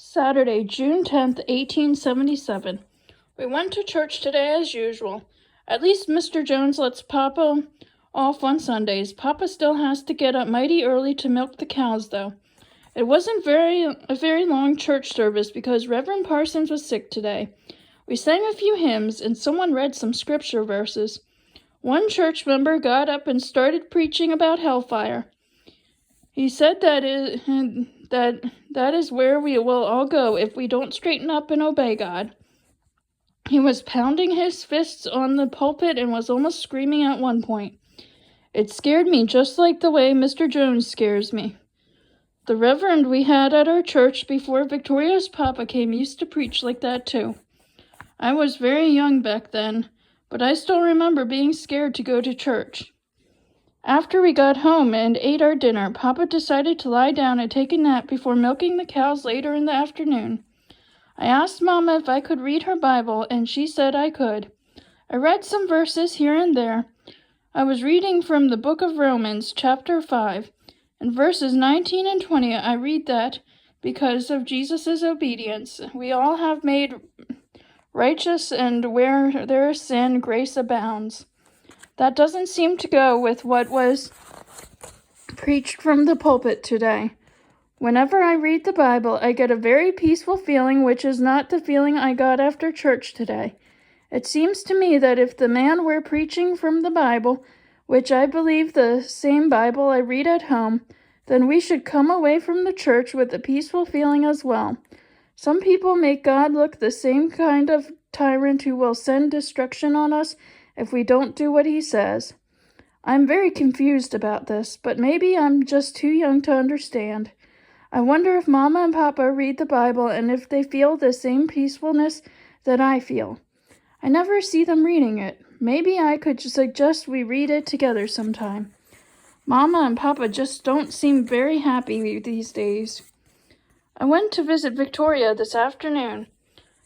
Saturday, June 10th, 1877. We went to church today as usual. At least Mr. Jones lets Papa off on Sundays. Papa still has to get up mighty early to milk the cows, though. It wasn't a very long church service because Reverend Parsons was sick today. We sang a few hymns and someone read some scripture verses. One church member got up and started preaching about hellfire. He said that is where we will all go if we don't straighten up and obey God. He was pounding his fists on the pulpit and was almost screaming at one point. It scared me just like the way Mr. Jones scares me. The reverend we had at our church before Victoria's papa came used to preach like that too. I was very young back then, but I still remember being scared to go to church. After we got home and ate our dinner, Papa decided to lie down and take a nap before milking the cows later in the afternoon. I asked Mama if I could read her Bible, and she said I could. I read some verses here and there. I was reading from the book of Romans, chapter 5. In verses 19 and 20, I read that, because of Jesus' obedience, we all have made righteous, and where there is sin, grace abounds. That doesn't seem to go with what was preached from the pulpit today. Whenever I read the Bible, I get a very peaceful feeling, which is not the feeling I got after church today. It seems to me that if the man were preaching from the Bible, which I believe the same Bible I read at home, then we should come away from the church with a peaceful feeling as well. Some people make God look the same kind of tyrant who will send destruction on us if we don't do what he says. I'm very confused about this, but maybe I'm just too young to understand. I wonder if Mama and Papa read the Bible and if they feel the same peacefulness that I feel. I never see them reading it. Maybe I could suggest we read it together sometime. Mama and Papa just don't seem very happy these days. I went to visit Victoria this afternoon.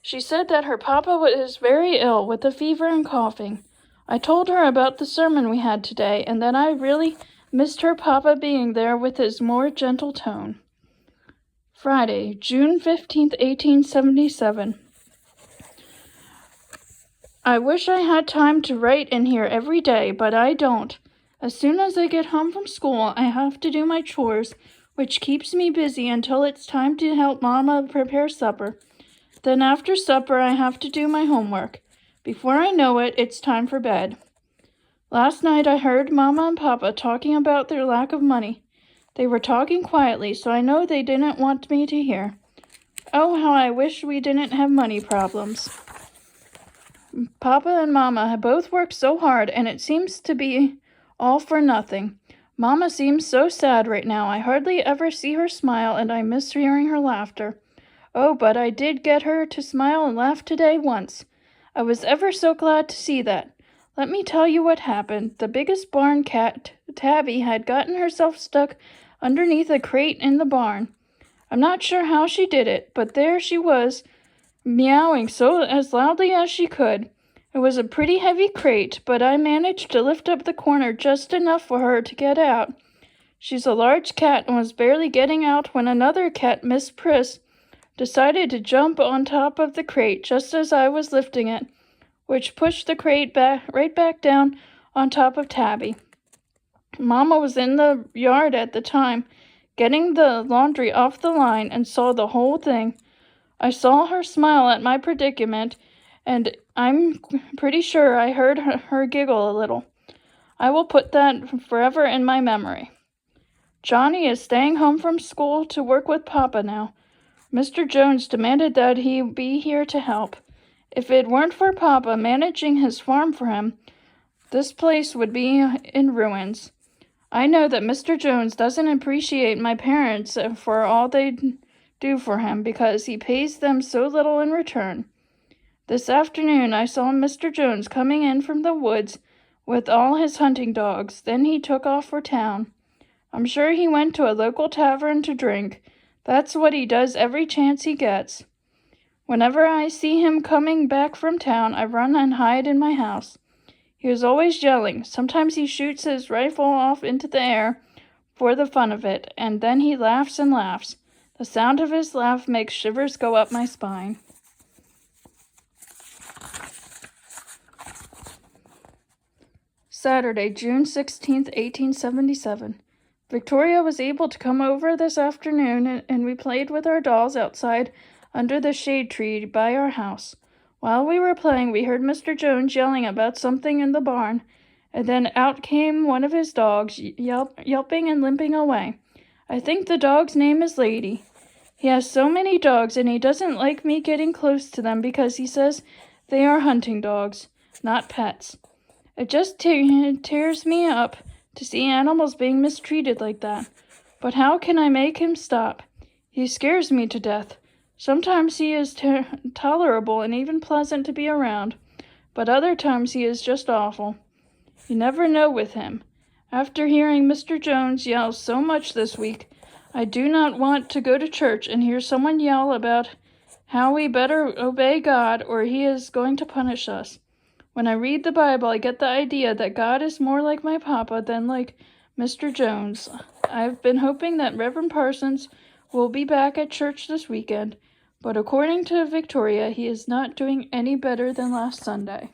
She said that her papa was very ill with a fever and coughing. I told her about the sermon we had today, and that I really missed her papa being there with his more gentle tone. Friday, June 15th, 1877. I wish I had time to write in here every day, but I don't. As soon as I get home from school, I have to do my chores, which keeps me busy until it's time to help Mama prepare supper. Then after supper, I have to do my homework. Before I know it, it's time for bed. Last night I heard Mama and Papa talking about their lack of money. They were talking quietly, so I know they didn't want me to hear. Oh, how I wish we didn't have money problems. Papa and Mama have both worked so hard, and it seems to be all for nothing. Mama seems so sad right now. I hardly ever see her smile, and I miss hearing her laughter. Oh, but I did get her to smile and laugh today once. I was ever so glad to see that. Let me tell you what happened. The biggest barn cat, Tabby, had gotten herself stuck underneath a crate in the barn. I'm not sure how she did it, but there she was, meowing as loudly as she could. It was a pretty heavy crate, but I managed to lift up the corner just enough for her to get out. She's a large cat and was barely getting out when another cat, Miss Priss, decided to jump on top of the crate just as I was lifting it, which pushed the crate right back down on top of Tabby. Mama was in the yard at the time, getting the laundry off the line, and saw the whole thing. I saw her smile at my predicament, and I'm pretty sure I heard her giggle a little. I will put that forever in my memory. Johnny is staying home from school to work with Papa now. Mr. Jones demanded that he be here to help. If it weren't for Papa managing his farm for him, this place would be in ruins. I know that Mr. Jones doesn't appreciate my parents for all they do for him because he pays them so little in return. This afternoon I saw Mr. Jones coming in from the woods with all his hunting dogs. Then he took off for town. I'm sure he went to a local tavern to drink. That's what he does every chance he gets. Whenever I see him coming back from town, I run and hide in my house. He is always yelling. Sometimes he shoots his rifle off into the air for the fun of it, and then he laughs and laughs. The sound of his laugh makes shivers go up my spine. Saturday, June 16th, 1877. Victoria was able to come over this afternoon, and we played with our dolls outside under the shade tree by our house. While we were playing, we heard Mr. Jones yelling about something in the barn, and then out came one of his dogs, yelping and limping away. I think the dog's name is Lady. He has so many dogs, and he doesn't like me getting close to them because he says they are hunting dogs, not pets. It just tears me up to see animals being mistreated like that. But how can I make him stop? He scares me to death. Sometimes he is tolerable and even pleasant to be around, but other times he is just awful. You never know with him. After hearing Mr. Jones yell so much this week, I do not want to go to church and hear someone yell about how we better obey God or he is going to punish us. When I read the Bible, I get the idea that God is more like my papa than like Mr. Jones. I've been hoping that Reverend Parsons will be back at church this weekend, but according to Victoria, he is not doing any better than last Sunday.